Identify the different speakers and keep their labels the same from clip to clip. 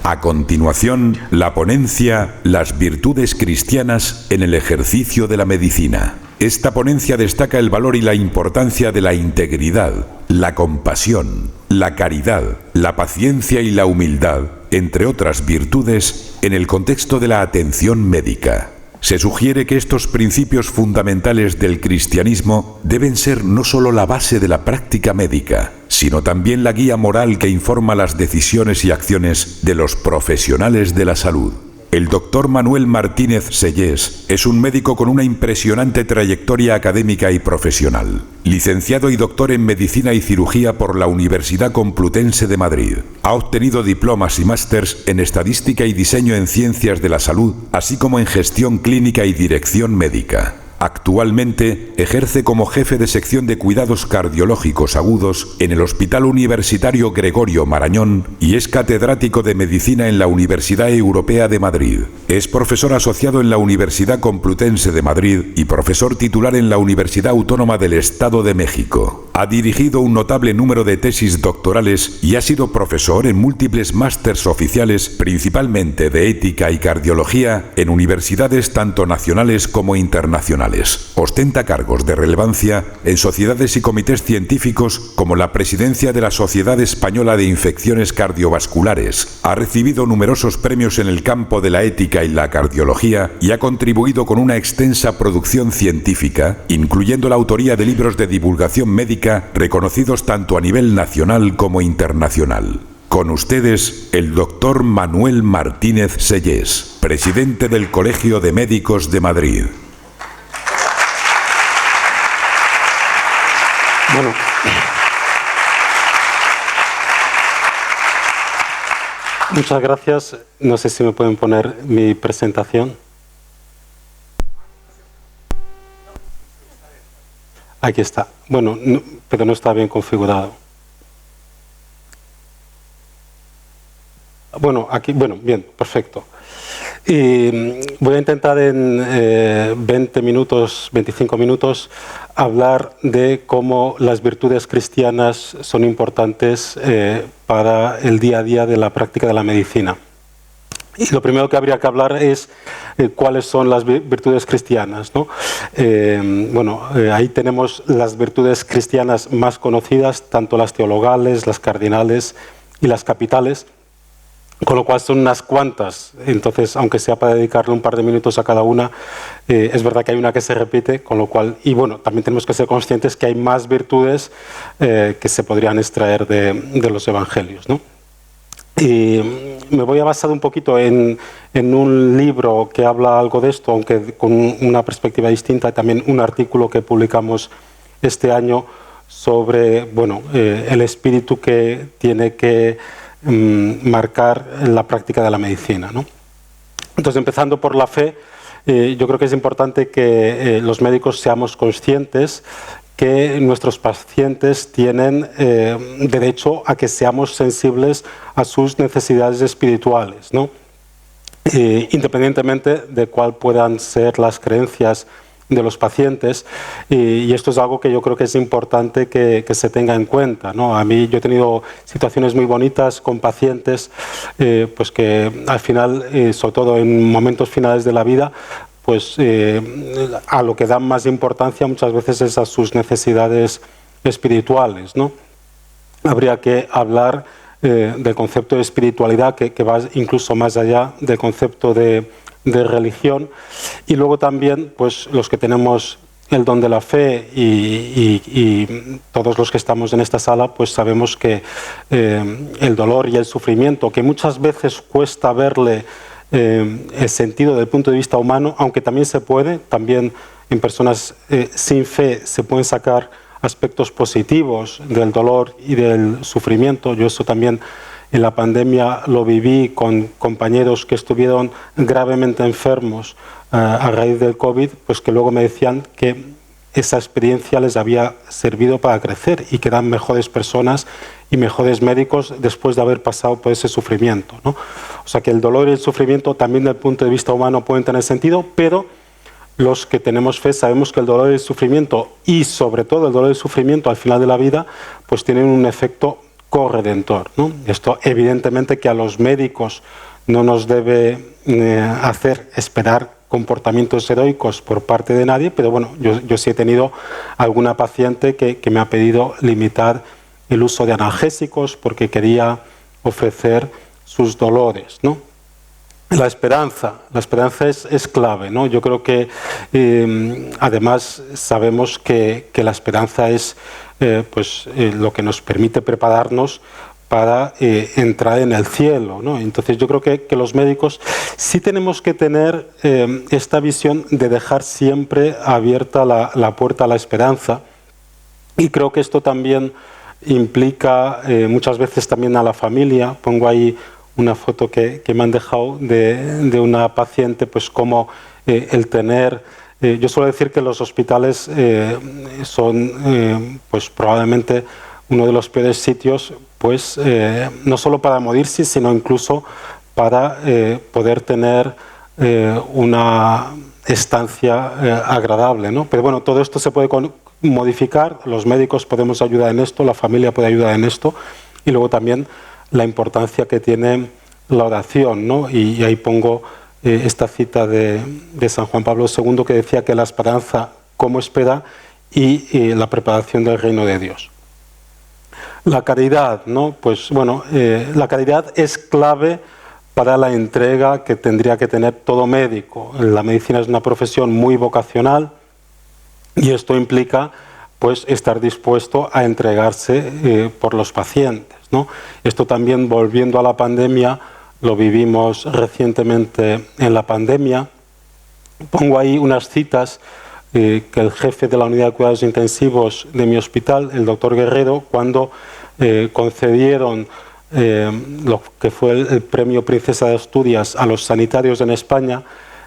Speaker 1: A continuación, la ponencia Las virtudes cristianas en el ejercicio de la medicina. Esta ponencia destaca el valor y la importancia de la integridad, la compasión, la caridad, la paciencia y la humildad, entre otras virtudes, en el contexto de la atención médica. Se sugiere que estos principios fundamentales del cristianismo deben ser no solo la base de la práctica médica, sino también la guía moral que informa las decisiones y acciones de los profesionales de la salud. El doctor Manuel Martínez Sellés es un médico con una impresionante trayectoria académica y profesional. Licenciado y doctor en Medicina y Cirugía por la Universidad Complutense de Madrid. Ha obtenido diplomas y másters en Estadística y Diseño en Ciencias de la Salud, así como en Gestión Clínica y Dirección Médica. Actualmente ejerce como jefe de sección de cuidados cardiológicos agudos en el Hospital Universitario Gregorio Marañón y es catedrático de Medicina en la Universidad Europea de Madrid. Es profesor asociado en la Universidad Complutense de Madrid y profesor titular en la Universidad Autónoma del Estado de México. Ha dirigido un notable número de tesis doctorales y ha sido profesor en múltiples másters oficiales, principalmente de ética y cardiología, en universidades tanto nacionales como internacionales. Ostenta cargos de relevancia en sociedades y comités científicos como la presidencia de la Sociedad Española de Infecciones Cardiovasculares. Ha recibido numerosos premios en el campo de la ética y la cardiología y ha contribuido con una extensa producción científica, incluyendo la autoría de libros de divulgación médica reconocidos tanto a nivel nacional como internacional. Con ustedes, el doctor Manuel Martínez Sellés, presidente del Colegio de Médicos de Madrid.
Speaker 2: Bueno, muchas gracias. No sé si me pueden poner mi presentación. Aquí está. Bueno, no, pero no está bien configurado. Bueno, aquí, bueno, bien, perfecto. Y voy a intentar en 20 minutos, 25 minutos, hablar de cómo las virtudes cristianas son importantes para el día a día de la práctica de la medicina. Y lo primero que habría que hablar es cuáles son las virtudes cristianas, ¿no? Ahí tenemos las virtudes cristianas más conocidas, tanto las teologales, las cardinales y las capitales, con lo cual son unas cuantas. Entonces, aunque sea para dedicarle un par de minutos a cada una, es verdad que hay una que se repite, con lo cual, y bueno, también tenemos que ser conscientes que hay más virtudes que se podrían extraer de los evangelios, ¿no? Y me voy a basar un poquito en un libro que habla algo de esto, aunque con una perspectiva distinta, y también un artículo que publicamos este año sobre, bueno, el espíritu que tiene que marcar la práctica de la medicina, ¿no? Entonces, empezando por la fe, yo creo que es importante que los médicos seamos conscientes que nuestros pacientes tienen derecho a que seamos sensibles a sus necesidades espirituales, ¿no? Independientemente de cuál puedan ser las creencias de los pacientes, y esto es algo que yo creo que es importante que se tenga en cuenta, ¿no? A mí, yo he tenido situaciones muy bonitas con pacientes pues que al final, sobre todo en momentos finales de la vida, pues a lo que dan más importancia muchas veces es a sus necesidades espirituales, ¿no? Habría que hablar del concepto de espiritualidad que va incluso más allá del concepto de religión, y luego también pues los que tenemos el don de la fe y todos los que estamos en esta sala pues sabemos que el dolor y el sufrimiento, que muchas veces cuesta verle el sentido desde el punto de vista humano, aunque también se puede, también en personas sin fe se pueden sacar aspectos positivos del dolor y del sufrimiento. Yo eso también en la pandemia lo viví con compañeros que estuvieron gravemente enfermos a raíz del COVID, pues que luego me decían que esa experiencia les había servido para crecer y que eran mejores personas y mejores médicos después de haber pasado por ese sufrimiento, ¿no? O sea que el dolor y el sufrimiento también desde el punto de vista humano pueden tener sentido, pero los que tenemos fe sabemos que el dolor y el sufrimiento, y sobre todo el dolor y el sufrimiento al final de la vida, pues tienen un efecto corredentor, ¿no? Esto evidentemente que a los médicos no nos debe hacer esperar comportamientos heroicos por parte de nadie, pero bueno, yo sí he tenido alguna paciente que me ha pedido limitar el uso de analgésicos porque quería ofrecer sus dolores, ¿no? La esperanza es clave, ¿no? Yo creo que además sabemos que la esperanza es lo que nos permite prepararnos para entrar en el cielo, ¿no? Entonces yo creo que los médicos sí tenemos que tener esta visión de dejar siempre abierta la puerta a la esperanza, y creo que esto también implica muchas veces también a la familia. Pongo ahí una foto que me han dejado de una paciente, pues como el tener... yo suelo decir que los hospitales son pues probablemente uno de los peores sitios, pues no solo para morirse, sino incluso para poder tener una estancia agradable, ¿no? Pero bueno, todo esto se puede modificar, los médicos podemos ayudar en esto, la familia puede ayudar en esto, y luego también la importancia que tiene la oración, ¿no? Y ahí pongo esta cita de San Juan Pablo II, que decía que la esperanza como espera y la preparación del reino de Dios. La caridad, ¿no? Pues bueno, la caridad es clave para la entrega que tendría que tener todo médico. La medicina es una profesión muy vocacional y esto implica pues estar dispuesto a entregarse por los pacientes, ¿no? Esto también, volviendo a la pandemia, lo vivimos recientemente en la pandemia. Pongo ahí unas citas que el jefe de la unidad de cuidados intensivos de mi hospital, el doctor Guerrero, cuando concedieron lo que fue el premio Princesa de Asturias a los sanitarios en España,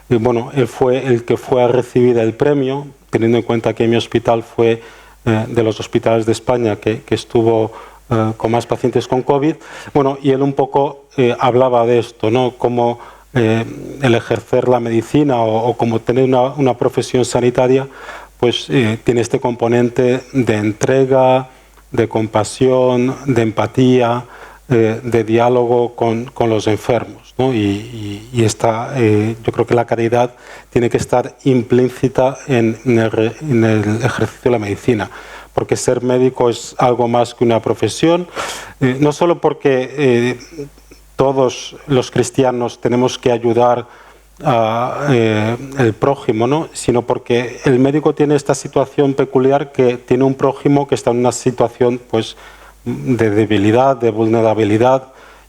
Speaker 2: bueno, él fue el que fue a recibir el premio, teniendo en cuenta que mi hospital fue de los hospitales de España que estuvo con más pacientes con COVID. Bueno, y él un poco hablaba de esto, ¿no? Cómo el ejercer la medicina o como tener una profesión sanitaria, pues tiene este componente de entrega, de compasión, de empatía, de diálogo con los enfermos, ¿no? Y yo creo que la caridad tiene que estar implícita en el ejercicio de la medicina, porque ser médico es algo más que una profesión, no solo porque todos los cristianos tenemos que ayudar al prójimo, ¿no? Sino porque el médico tiene esta situación peculiar, que tiene un prójimo que está en una situación pues de debilidad, de vulnerabilidad,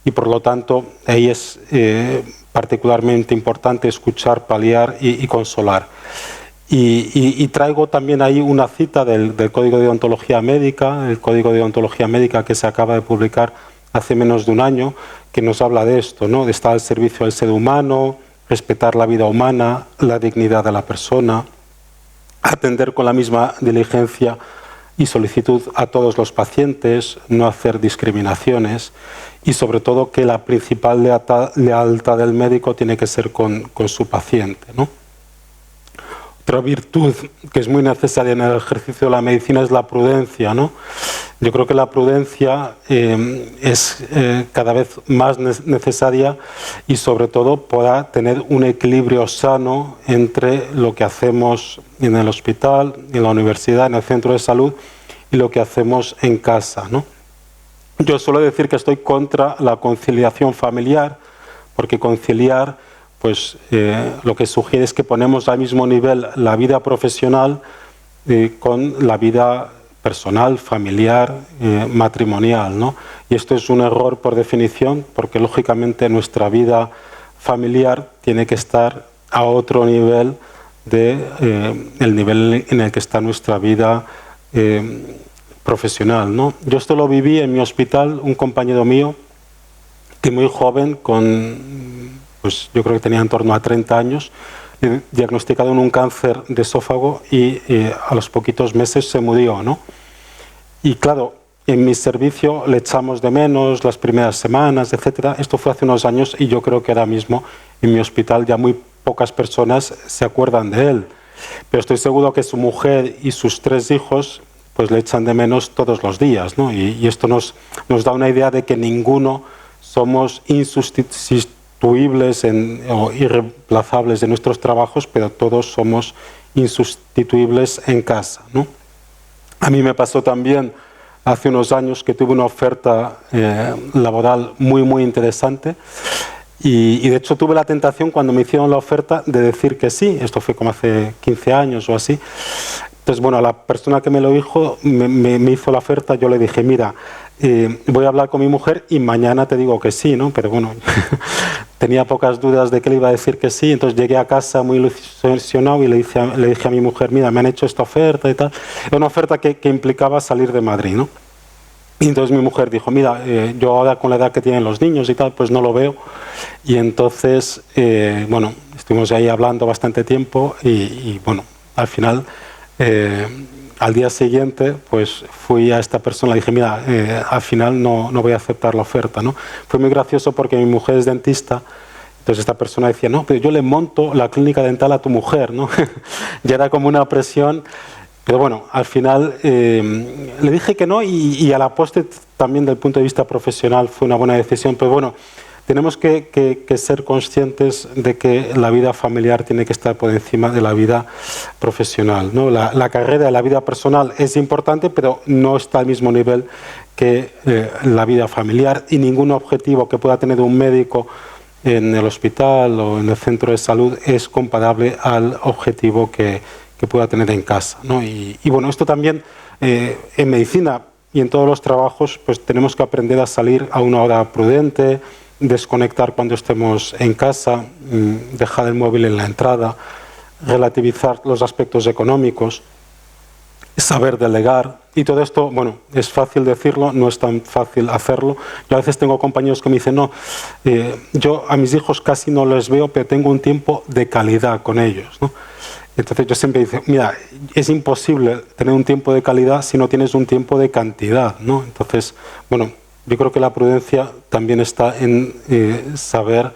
Speaker 2: y por lo tanto ahí es particularmente importante escuchar, paliar y consolar. Y traigo también ahí una cita del Código de Deontología Médica, el Código de Deontología Médica que se acaba de publicar hace menos de un año, que nos habla de esto, ¿no? De estar al servicio del ser humano, respetar la vida humana, la dignidad de la persona, atender con la misma diligencia y solicitud a todos los pacientes, no hacer discriminaciones, y sobre todo que la principal lealtad del médico tiene que ser con su paciente, ¿no? Otra virtud que es muy necesaria en el ejercicio de la medicina es la prudencia, ¿no? Yo creo que la prudencia es cada vez más necesaria, y sobre todo para tener un equilibrio sano entre lo que hacemos en el hospital, en la universidad, en el centro de salud, y lo que hacemos en casa, ¿no? Yo suelo decir que estoy contra la conciliación familiar, porque conciliar pues lo que sugiere es que ponemos al mismo nivel la vida profesional con la vida personal, familiar, matrimonial, ¿no? Y esto es un error por definición, porque lógicamente nuestra vida familiar tiene que estar a otro nivel el nivel en el que está nuestra vida profesional, ¿no? Yo esto lo viví en mi hospital. Un compañero mío, que muy joven, pues yo creo que tenía en torno a 30 años, diagnosticado en un cáncer de esófago, y a los poquitos meses se murió, ¿no? Y claro, en mi servicio le echamos de menos las primeras semanas, etcétera. Esto fue hace unos años, y yo creo que ahora mismo en mi hospital ya muy pocas personas se acuerdan de él. Pero estoy seguro que su mujer y sus 3 hijos pues le echan de menos todos los días, ¿no? Y esto nos da una idea de que ninguno somos insustituibles o irreemplazables de nuestros trabajos, pero todos somos insustituibles en casa, ¿no? A mí me pasó también hace unos años que tuve una oferta laboral muy interesante y de hecho tuve la tentación cuando me hicieron la oferta de decir que sí. Esto fue como hace 15 años o así. Entonces, bueno, a la persona que me lo dijo, me hizo la oferta, yo le dije, mira, voy a hablar con mi mujer y mañana te digo que sí, ¿no? Pero bueno, tenía pocas dudas de que le iba a decir que sí, entonces llegué a casa muy ilusionado y le dije a mi mujer, mira, me han hecho esta oferta y tal. Era una oferta que implicaba salir de Madrid, ¿no? Y entonces mi mujer dijo, mira, yo ahora con la edad que tienen los niños y tal, pues no lo veo. Y entonces, bueno, estuvimos ahí hablando bastante tiempo y bueno, al final... al día siguiente pues fui a esta persona y le dije, mira, al final no voy a aceptar la oferta, ¿no? Fue muy gracioso porque mi mujer es dentista, entonces esta persona decía, no, pero yo le monto la clínica dental a tu mujer, ¿no? Ya era como una presión, pero bueno, al final le dije que no y a la postre también del punto de vista profesional fue una buena decisión, pero bueno, tenemos que ser conscientes de que la vida familiar tiene que estar por encima de la vida profesional, ¿no? La carrera de la vida personal es importante, pero no está al mismo nivel que la vida familiar y ningún objetivo que pueda tener un médico en el hospital o en el centro de salud es comparable al objetivo que pueda tener en casa, ¿no? Y bueno, esto también en medicina y en todos los trabajos pues tenemos que aprender a salir a una hora prudente, desconectar cuando estemos en casa, dejar el móvil en la entrada, relativizar los aspectos económicos, saber delegar. Y todo esto, bueno, es fácil decirlo, no es tan fácil hacerlo. Yo a veces tengo compañeros que me dicen, no, yo a mis hijos casi no les veo, pero tengo un tiempo de calidad con ellos, ¿no? Entonces yo siempre digo, mira, es imposible tener un tiempo de calidad si no tienes un tiempo de cantidad, ¿no? Entonces, bueno, yo creo que la prudencia también está en saber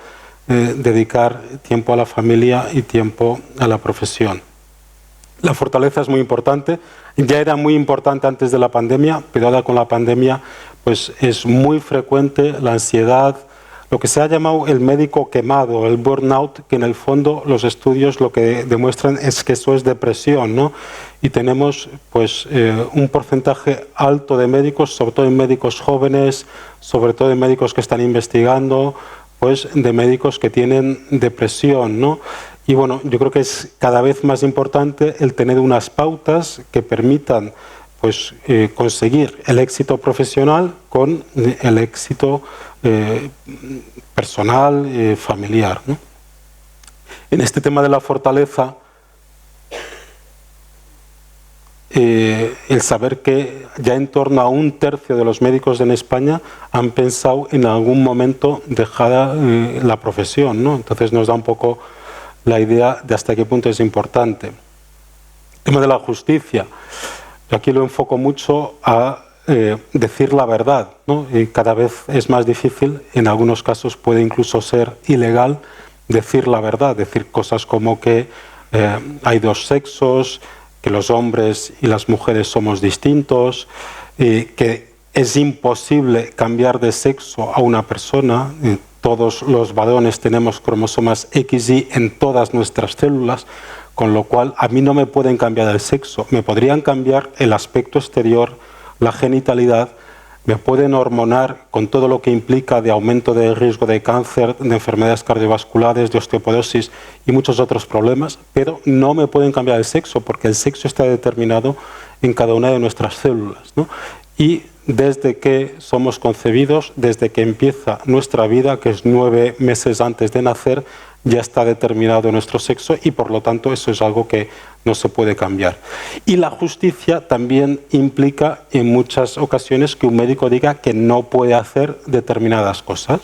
Speaker 2: dedicar tiempo a la familia y tiempo a la profesión. La fortaleza es muy importante, ya era muy importante antes de la pandemia, pero ahora con la pandemia pues es muy frecuente la ansiedad, lo que se ha llamado el médico quemado, el burnout, que en el fondo los estudios lo que demuestran es que eso es depresión, ¿no? Y tenemos pues un porcentaje alto de médicos, sobre todo en médicos jóvenes, sobre todo en médicos que están investigando, pues de médicos que tienen depresión, ¿no? Y bueno, yo creo que es cada vez más importante el tener unas pautas que permitan pues conseguir el éxito profesional con el éxito personal, familiar, ¿no? En este tema de la fortaleza, el saber que ya en torno a 1/3 de los médicos en España han pensado en algún momento dejar la profesión, ¿no? Entonces nos da un poco la idea de hasta qué punto es importante. El tema de la justicia, yo aquí lo enfoco mucho a decir la verdad, ¿no? Y cada vez es más difícil, en algunos casos puede incluso ser ilegal decir la verdad, decir cosas como que hay dos sexos, que los hombres y las mujeres somos distintos, que es imposible cambiar de sexo a una persona, todos los varones tenemos cromosomas XY en todas nuestras células, con lo cual a mí no me pueden cambiar el sexo, me podrían cambiar el aspecto exterior, la genitalidad, me pueden hormonar con todo lo que implica de aumento de riesgo de cáncer, de enfermedades cardiovasculares, de osteoporosis y muchos otros problemas, pero no me pueden cambiar el sexo porque el sexo está determinado en cada una de nuestras células, ¿no? Y desde que somos concebidos, desde que empieza nuestra vida, que es 9 meses antes de nacer, ya está determinado nuestro sexo y por lo tanto eso es algo que no se puede cambiar. Y la justicia también implica en muchas ocasiones que un médico diga que no puede hacer determinadas cosas.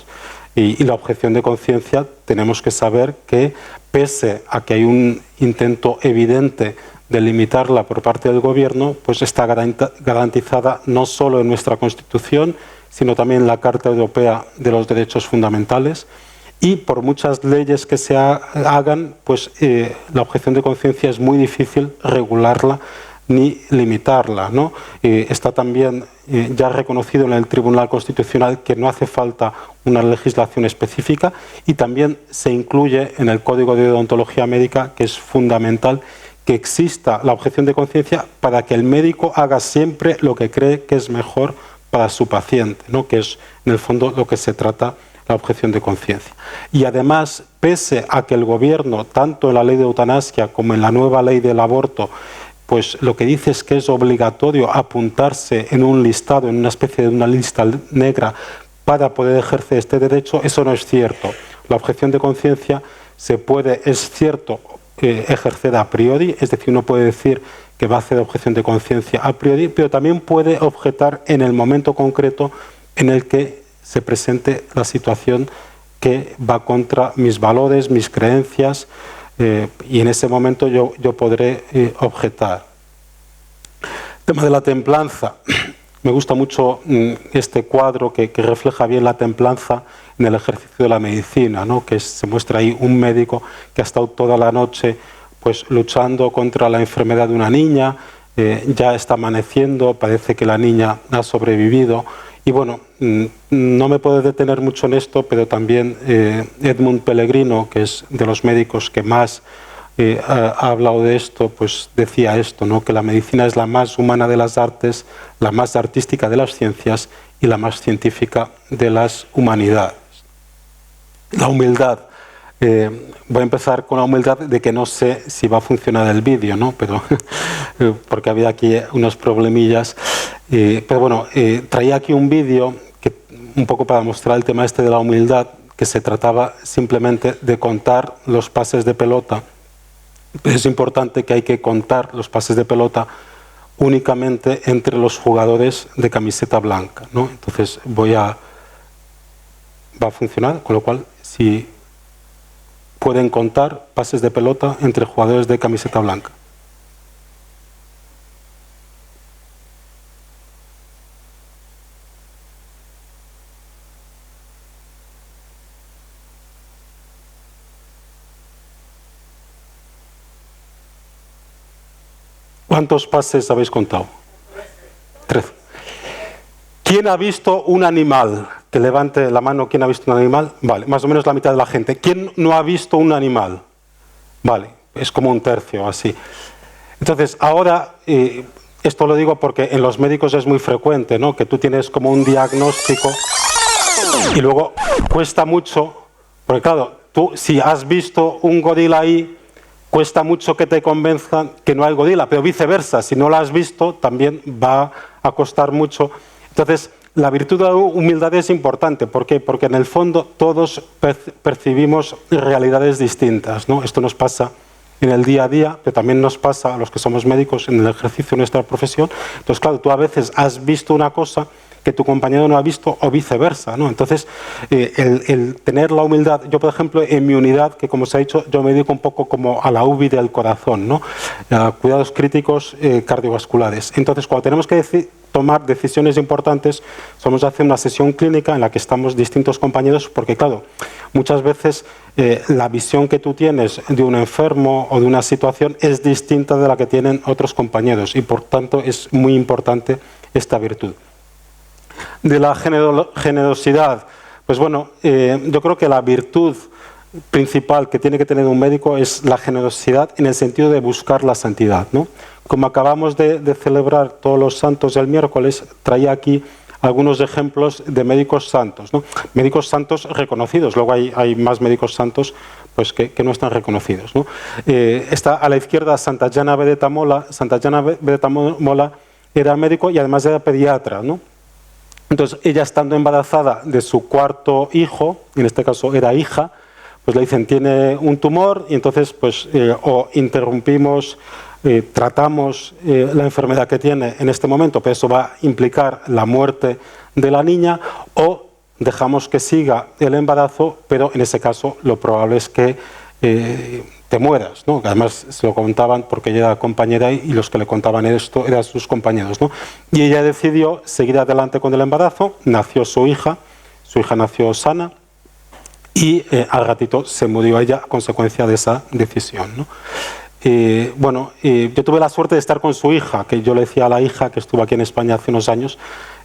Speaker 2: Y la objeción de conciencia tenemos que saber que pese a que hay un intento evidente de limitarla por parte del gobierno, pues está garantizada no solo en nuestra Constitución, sino también en la Carta Europea de los Derechos Fundamentales. Y por muchas leyes que se hagan, pues la objeción de conciencia es muy difícil regularla ni limitarla, ¿no? Está también ya reconocido en el Tribunal Constitucional que no hace falta una legislación específica, y también se incluye en el Código de Deontología Médica que es fundamental que exista la objeción de conciencia para que el médico haga siempre lo que cree que es mejor para su paciente, ¿no? Que es en el fondo lo que se trata la objeción de conciencia. Y además, pese a que el gobierno, tanto en la ley de eutanasia como en la nueva ley del aborto, pues lo que dice es que es obligatorio apuntarse en un listado, en una especie de una lista negra para poder ejercer este derecho, eso no es cierto. La objeción de conciencia se puede, es cierto, ejercer a priori, es decir, uno puede decir que va a hacer objeción de conciencia a priori, pero también puede objetar en el momento concreto en el que se presente la situación que va contra mis valores, mis creencias, y en ese momento yo podré objetar. El tema de la templanza. Me gusta mucho este cuadro que refleja bien la templanza en el ejercicio de la medicina, ¿no? Que se muestra ahí un médico que ha estado toda la noche pues, luchando contra la enfermedad de una niña, ya está amaneciendo, parece que la niña ha sobrevivido. Y bueno, no me puedo detener mucho en esto, pero también Edmund Pellegrino, que es de los médicos que más ha hablado de esto, pues decía esto, ¿no? Que la medicina es la más humana de las artes, la más artística de las ciencias y la más científica de las humanidades. La humildad. Voy a empezar con la humildad de que no sé si va a funcionar el vídeo, ¿no? Pero porque había aquí unos problemillas. Pero bueno, traía aquí un vídeo que un poco para mostrar el tema este de la humildad, que se trataba simplemente de contar los pases de pelota. Es importante que hay que contar los pases de pelota únicamente entre los jugadores de camiseta blanca, ¿no? Entonces va a funcionar, con lo cual si pueden contar pases de pelota entre jugadores de camiseta blanca. ¿Cuántos pases habéis contado? 13. ¿Quién ha visto un animal? Que levante la mano. ¿Quién ha visto un animal? Vale, más o menos la mitad de la gente. ¿Quién no ha visto un animal? Vale, es como un tercio, así. Entonces, ahora, esto lo digo porque en los médicos es muy frecuente, ¿no? Que tú tienes como un diagnóstico y luego cuesta mucho, porque claro, tú si has visto un gorila ahí, cuesta mucho que te convenzcan que no hay gorila, pero viceversa, si no lo has visto, también va a costar mucho. Entonces, la virtud de la humildad es importante. ¿Por qué? Porque en el fondo todos percibimos realidades distintas, ¿no? Esto nos pasa en el día a día, pero también nos pasa a los que somos médicos en el ejercicio de nuestra profesión. Entonces, claro, tú a veces has visto una cosa que tu compañero no ha visto o viceversa, ¿no? Entonces, el tener la humildad, yo por ejemplo en mi unidad, que como se ha dicho, yo me dedico un poco como a la UBI del corazón, ¿no? A cuidados críticos cardiovasculares. Entonces, cuando tenemos que tomar decisiones importantes, solemos hacer una sesión clínica en la que estamos distintos compañeros, porque claro, muchas veces la visión que tú tienes de un enfermo o de una situación es distinta de la que tienen otros compañeros, y por tanto es muy importante esta virtud. De la generosidad, pues bueno, yo creo que la virtud principal que tiene que tener un médico es la generosidad en el sentido de buscar la santidad, ¿no? Como acabamos de celebrar todos los santos el miércoles, traía aquí algunos ejemplos de médicos santos, ¿no? Médicos santos reconocidos, luego hay más médicos santos pues, que no están reconocidos, ¿no? Está a la izquierda Santayana Vedetamola. Santayana Vedetamola era médico y además era pediatra, ¿no? Entonces, ella estando embarazada de su cuarto hijo, en este caso era hija, pues le dicen, tiene un tumor, y entonces pues o interrumpimos, tratamos la enfermedad que tiene en este momento, pero eso va a implicar la muerte de la niña, o dejamos que siga el embarazo, pero en ese caso lo probable es que te mueras, ¿no? Además se lo contaban porque ella era compañera y los que le contaban esto eran sus compañeros, ¿no? Y ella decidió seguir adelante con el embarazo, nació su hija nació sana, y al ratito se murió ella a consecuencia de esa decisión, ¿no? yo tuve la suerte de estar con su hija, que yo le decía a la hija, que estuvo aquí en España hace unos años,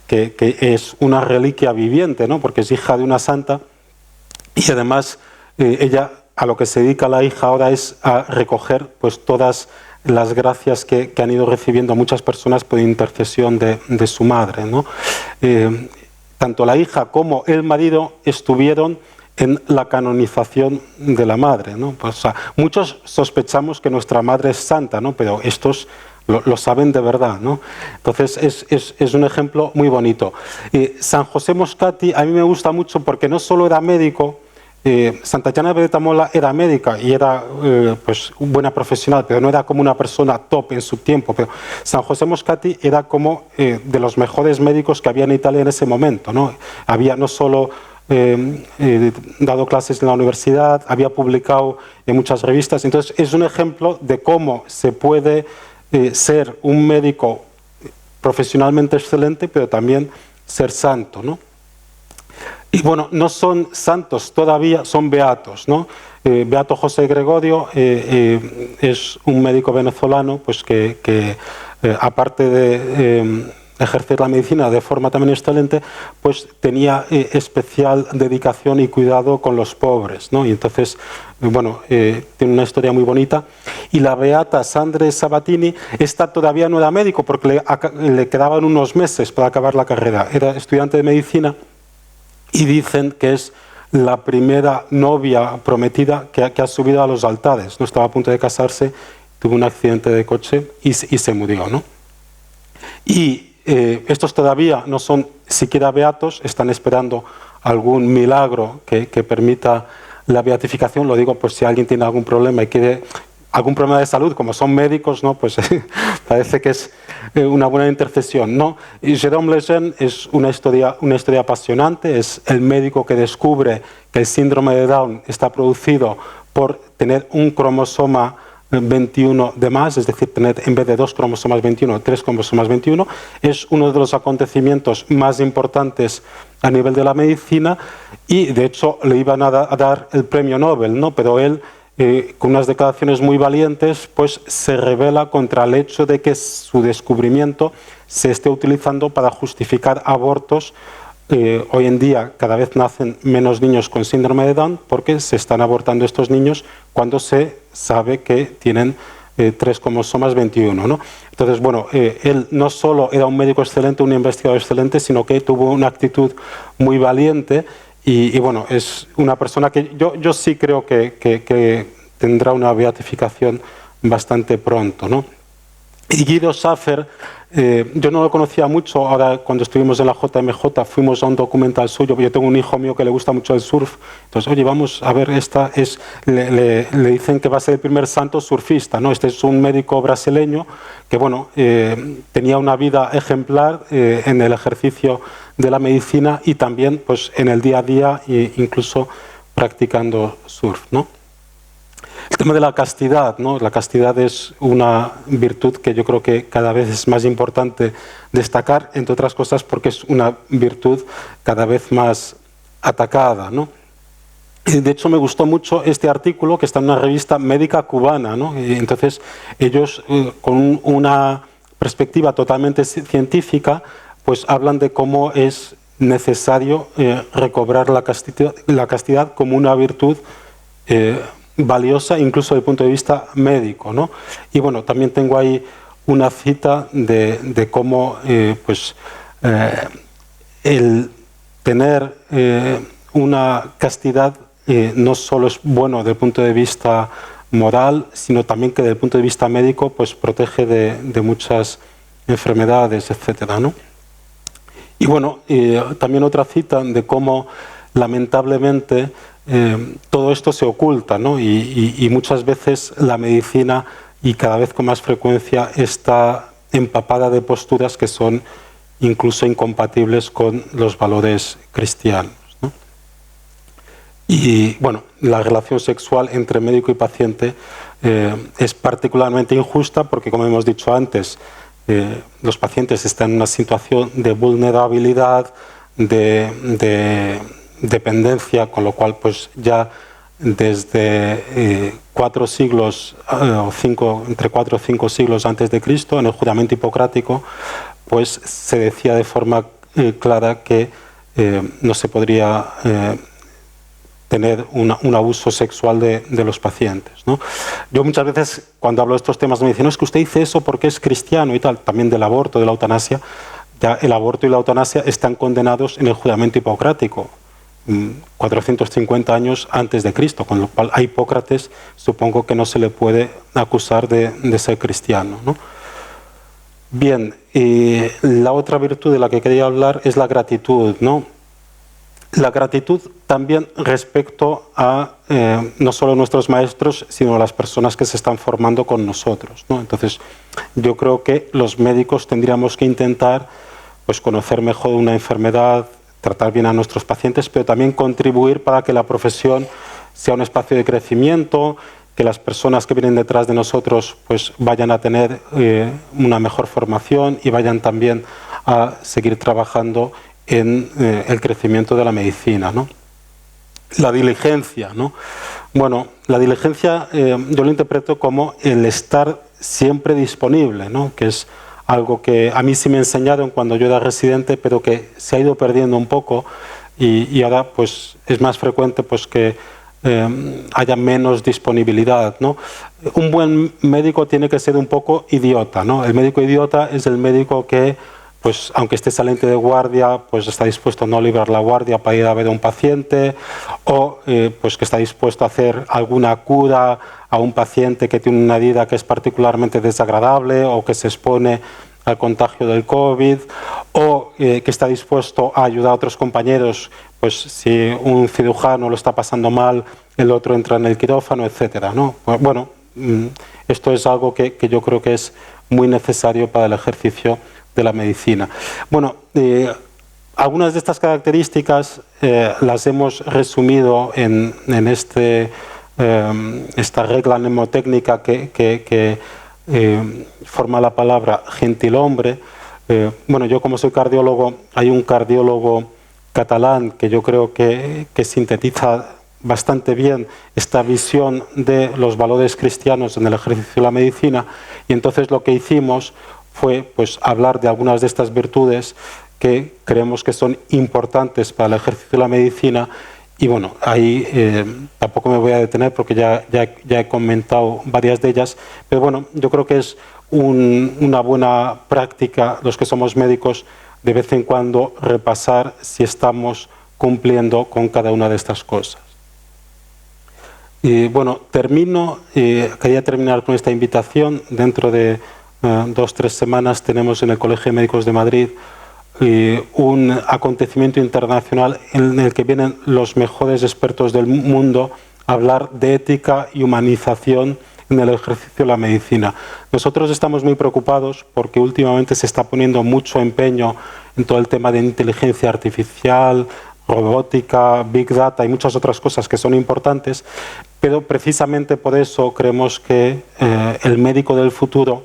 Speaker 2: que es una reliquia viviente, ¿no? Porque es hija de una santa y además ella, a lo que se dedica la hija ahora es a recoger pues todas las gracias que han ido recibiendo muchas personas por intercesión de su madre, ¿no? Tanto la hija como el marido estuvieron en la canonización de la madre, ¿no? Pues, o sea, muchos sospechamos que nuestra madre es santa, ¿no? Pero estos lo saben de verdad, ¿no? Entonces es un ejemplo muy bonito. San José Moscati a mí me gusta mucho porque no solo era médico. Santa Gianna Benedetta Molla era médica y era pues buena profesional, pero no era como una persona top en su tiempo. Pero San José Moscati era como de los mejores médicos que había en Italia en ese momento, ¿no? Había no solo dado clases en la universidad, había publicado en muchas revistas. Entonces es un ejemplo de cómo se puede ser un médico profesionalmente excelente, pero también ser santo, ¿no? Y bueno, no son santos todavía, son beatos, ¿no? Beato José Gregorio es un médico venezolano pues que aparte de ejercer la medicina de forma también excelente, pues tenía especial dedicación y cuidado con los pobres, ¿no? Y entonces, tiene una historia muy bonita. Y la beata Sandra Sabatini, esta todavía no era médico porque le quedaban unos meses para acabar la carrera. Era estudiante de medicina. Y dicen que es la primera novia prometida que ha subido a los altares. No estaba a punto de casarse, tuvo un accidente de coche y se murió, ¿no? Y estos todavía no son siquiera beatos, están esperando algún milagro que permita la beatificación. Lo digo por si alguien tiene algún problema y quiere algún problema de salud, como son médicos, ¿no? Pues parece que es una buena intercesión, ¿no? Y Jérôme Lejeune es una historia apasionante, es el médico que descubre que el síndrome de Down está producido por tener un cromosoma 21 de más, es decir, tener en vez de 2 cromosomas 21, 3 cromosomas 21. Es uno de los acontecimientos más importantes a nivel de la medicina y, de hecho, le iban a dar el premio Nobel, ¿no? Pero él, con unas declaraciones muy valientes, pues se rebela contra el hecho de que su descubrimiento se esté utilizando para justificar abortos. Hoy en día cada vez nacen menos niños con síndrome de Down porque se están abortando estos niños cuando se sabe que tienen 3 cromosomas 21, ¿no? Entonces, él no solo era un médico excelente, un investigador excelente, sino que tuvo una actitud muy valiente. Y es una persona que yo sí creo que tendrá una beatificación bastante pronto, ¿no? Y Guido Schaffer, yo no lo conocía mucho, ahora cuando estuvimos en la JMJ fuimos a un documental suyo, yo tengo un hijo mío que le gusta mucho el surf, entonces, oye, vamos a ver, le dicen que va a ser el primer santo surfista, ¿no? Este es un médico brasileño que, tenía una vida ejemplar en el ejercicio de la medicina y también pues, en el día a día, incluso practicando surf, ¿no? El tema de la castidad, ¿no? La castidad es una virtud que yo creo que cada vez es más importante destacar, entre otras cosas porque es una virtud cada vez más atacada, ¿no? De hecho, me gustó mucho este artículo que está en una revista médica cubana, ¿no? Y entonces, ellos, con una perspectiva totalmente científica, pues hablan de cómo es necesario recobrar la castidad como una virtud valiosa incluso desde el punto de vista médico, ¿no? Y también tengo ahí una cita de cómo el tener una castidad no solo es bueno desde el punto de vista moral, sino también que desde el punto de vista médico pues protege de muchas enfermedades, etcétera, ¿no? Y también otra cita de cómo lamentablemente todo esto se oculta, ¿no? Y muchas veces la medicina, y cada vez con más frecuencia, está empapada de posturas que son incluso incompatibles con los valores cristianos, ¿no? Y la relación sexual entre médico y paciente es particularmente injusta porque, como hemos dicho antes, los pacientes están en una situación de vulnerabilidad, de dependencia, con lo cual pues ya desde 4 siglos o 5, entre 4 o 5 siglos antes de Cristo, en el juramento hipocrático, pues se decía de forma clara que no se podría tener un abuso sexual de los pacientes, ¿no? Yo muchas veces cuando hablo de estos temas me dicen, no, es que usted dice eso porque es cristiano y tal, también del aborto, de la eutanasia. Ya el aborto y la eutanasia están condenados en el juramento hipocrático, 450 años antes de Cristo, con lo cual a Hipócrates supongo que no se le puede acusar de ser cristiano, ¿no? Bien, la otra virtud de la que quería hablar es la gratitud, ¿no? La gratitud también respecto a no solo nuestros maestros, sino a las personas que se están formando con nosotros, ¿no? Entonces, yo creo que los médicos tendríamos que intentar pues, conocer mejor una enfermedad, tratar bien a nuestros pacientes, pero también contribuir para que la profesión sea un espacio de crecimiento, que las personas que vienen detrás de nosotros pues, vayan a tener una mejor formación y vayan también a seguir trabajando en el crecimiento de la medicina, ¿no? La diligencia, ¿no? Bueno, la diligencia yo lo interpreto como el estar siempre disponible, ¿no? Que es algo que a mí sí me enseñaron cuando yo era residente, pero que se ha ido perdiendo un poco y ahora pues es más frecuente pues que haya menos disponibilidad, ¿no? Un buen médico tiene que ser un poco idiota, ¿no? El médico idiota es el médico que pues aunque esté saliente de guardia, pues está dispuesto a no librar la guardia para ir a ver a un paciente, o pues que está dispuesto a hacer alguna cura a un paciente que tiene una herida que es particularmente desagradable o que se expone al contagio del COVID, o que está dispuesto a ayudar a otros compañeros, pues si un cirujano lo está pasando mal, el otro entra en el quirófano, etcétera, ¿no? Bueno, esto es algo que yo creo que es muy necesario para el ejercicio de la medicina. Bueno, algunas de estas características las hemos resumido en esta regla mnemotécnica que forma la palabra gentilhombre. Bueno, yo como soy cardiólogo, hay un cardiólogo catalán que yo creo que sintetiza bastante bien esta visión de los valores cristianos en el ejercicio de la medicina, y entonces lo que hicimos fue pues, hablar de algunas de estas virtudes que creemos que son importantes para el ejercicio de la medicina. Y bueno, ahí tampoco me voy a detener porque ya he comentado varias de ellas, pero bueno, yo creo que es una buena práctica, los que somos médicos, de vez en cuando repasar si estamos cumpliendo con cada una de estas cosas. Y bueno, quería terminar con esta invitación. Dentro de 2 o 3 semanas tenemos en el Colegio de Médicos de Madrid un acontecimiento internacional en el que vienen los mejores expertos del mundo a hablar de ética y humanización en el ejercicio de la medicina. Nosotros estamos muy preocupados porque últimamente se está poniendo mucho empeño en todo el tema de inteligencia artificial, robótica, Big Data y muchas otras cosas que son importantes, pero precisamente por eso creemos que el médico del futuro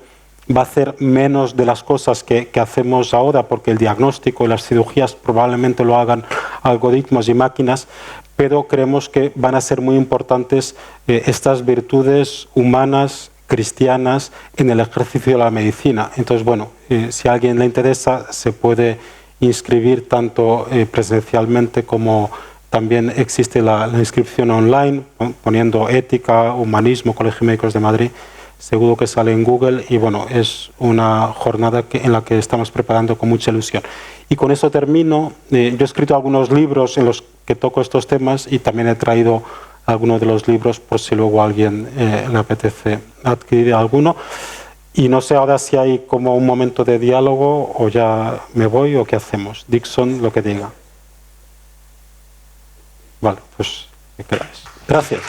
Speaker 2: va a hacer menos de las cosas que hacemos ahora, porque el diagnóstico y las cirugías probablemente lo hagan algoritmos y máquinas, pero creemos que van a ser muy importantes estas virtudes humanas, cristianas, en el ejercicio de la medicina. Entonces, bueno, si a alguien le interesa, se puede inscribir tanto presencialmente como también existe la inscripción online, poniendo ética, humanismo, Colegio de Médicos de Madrid. Seguro que sale en Google y bueno, es una jornada en la que estamos preparando con mucha ilusión. Y con eso termino. Yo he escrito algunos libros en los que toco estos temas y también he traído algunos de los libros por si luego a alguien le apetece adquirir alguno. Y no sé ahora si hay como un momento de diálogo o ya me voy o qué hacemos. Dixon, lo que diga. Vale, pues, ¿qué queráis? Gracias.